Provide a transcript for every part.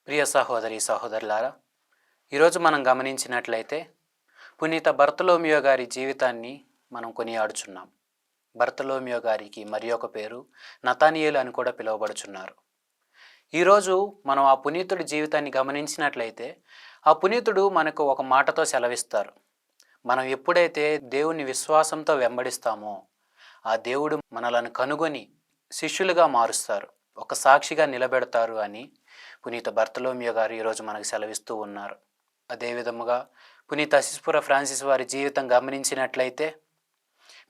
ప్రియ సహోదరి సహోదరులారా, ఈరోజు మనం గమనించినట్లయితే పునీత బర్తలోమియో గారి జీవితాన్ని మనం కొనియాడుచున్నాం. బర్తలోమియో గారికి మరి ఒక పేరు నతానియేలు అని కూడా పిలువబడుచున్నారు. ఈరోజు మనం ఆ పునీతుడి జీవితాన్ని గమనించినట్లయితే ఆ పునీతుడు మనకు ఒక మాటతో సెలవిస్తారు. మనం ఎప్పుడైతే దేవుని విశ్వాసంతో వెంబడిస్తామో ఆ దేవుడు మనలను కనుగొని శిష్యులుగా మారుస్తారు, ఒక సాక్షిగా నిలబెడతారు అని పునీత బర్తలోమియో గారు ఈరోజు మనకు సెలవిస్తూ ఉన్నారు. అదేవిధముగా పునీత అసిస్పుర ఫ్రాన్సిస్ వారి జీవితం గమనించినట్లయితే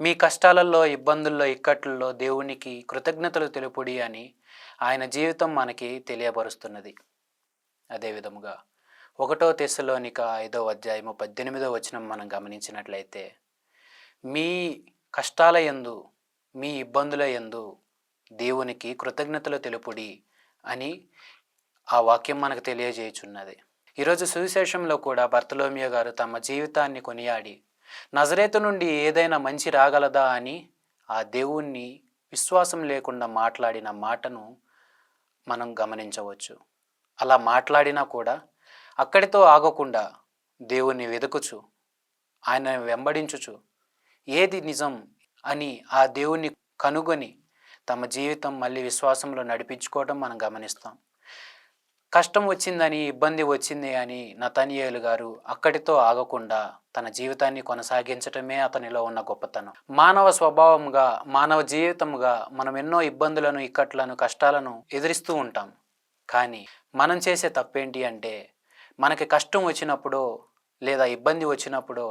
మీ కష్టాలలో, ఇబ్బందుల్లో, ఇక్కట్లలో దేవునికి కృతజ్ఞతలు తెలుపుడి అని ఆయన జీవితం మనకి తెలియబరుస్తున్నది. అదేవిధముగా 1 తెస్సలోనిక 5:18 మనం గమనించినట్లయితే మీ కష్టాల యందు, మీ ఇబ్బందుల యందు దేవునికి కృతజ్ఞతలు తెలుపుడి అని ఆ వాక్యం మనకు తెలియజేయుచున్నది. ఈరోజు సువిశేషంలో కూడా బర్తలోమియో గారు తమ జీవితాన్ని కొనియాడి నజరేతు నుండి ఏదైనా మంచి రాగలదా అని ఆ దేవుణ్ణి విశ్వాసం లేకుండా మాట్లాడిన మాటను మనం గమనించవచ్చు. అలా మాట్లాడినా కూడా అక్కడితో ఆగకుండా దేవుణ్ణి వెతుకుచు, ఆయన వెంబడించుచు ఏది నిజం అని ఆ దేవుణ్ణి కనుగొని తమ జీవితం మళ్ళీ విశ్వాసంలో నడిపించుకోవడం మనం గమనిస్తాం. కష్టం వచ్చిందని, ఇబ్బంది వచ్చింది అని నతానియేలు గారు అక్కడితో ఆగకుండా తన జీవితాన్ని కొనసాగించటమే అతనిలో ఉన్న గొప్పతనం. మానవ స్వభావంగా, మానవ జీవితముగా మనం ఎన్నో ఇబ్బందులను, ఇక్కట్లను, కష్టాలను ఎదురిస్తూ ఉంటాం. కానీ మనం చేసే తప్పేంటి అంటే మనకి కష్టం వచ్చినప్పుడో లేదా ఇబ్బంది వచ్చినప్పుడో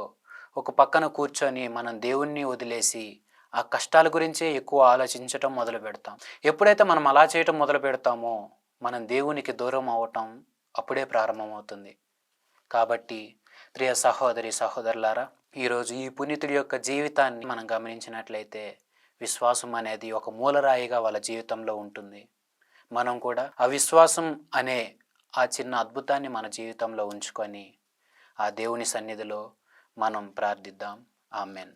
ఒక పక్కన కూర్చొని మనం దేవుణ్ణి వదిలేసి ఆ కష్టాల గురించే ఎక్కువ ఆలోచించటం మొదలు పెడతాం. ఎప్పుడైతే మనం అలా చేయటం మొదలు పెడతామో మనం దేవునికి దూరం అవటం అప్పుడే ప్రారంభమవుతుంది. కాబట్టి ప్రియ సహోదరి సహోదరులారా, ఈరోజు ఈ పునీతుడి యొక్క జీవితాన్ని మనం గమనించినట్లయితే విశ్వాసం అనేది ఒక మూలరాయిగా వాళ్ళ జీవితంలో ఉంటుంది. మనం కూడా ఆ విశ్వాసం అనే ఆ చిన్న అద్భుతాన్ని మన జీవితంలో ఉంచుకొని ఆ దేవుని సన్నిధిలో మనం ప్రార్థిద్దాం. ఆమెన్.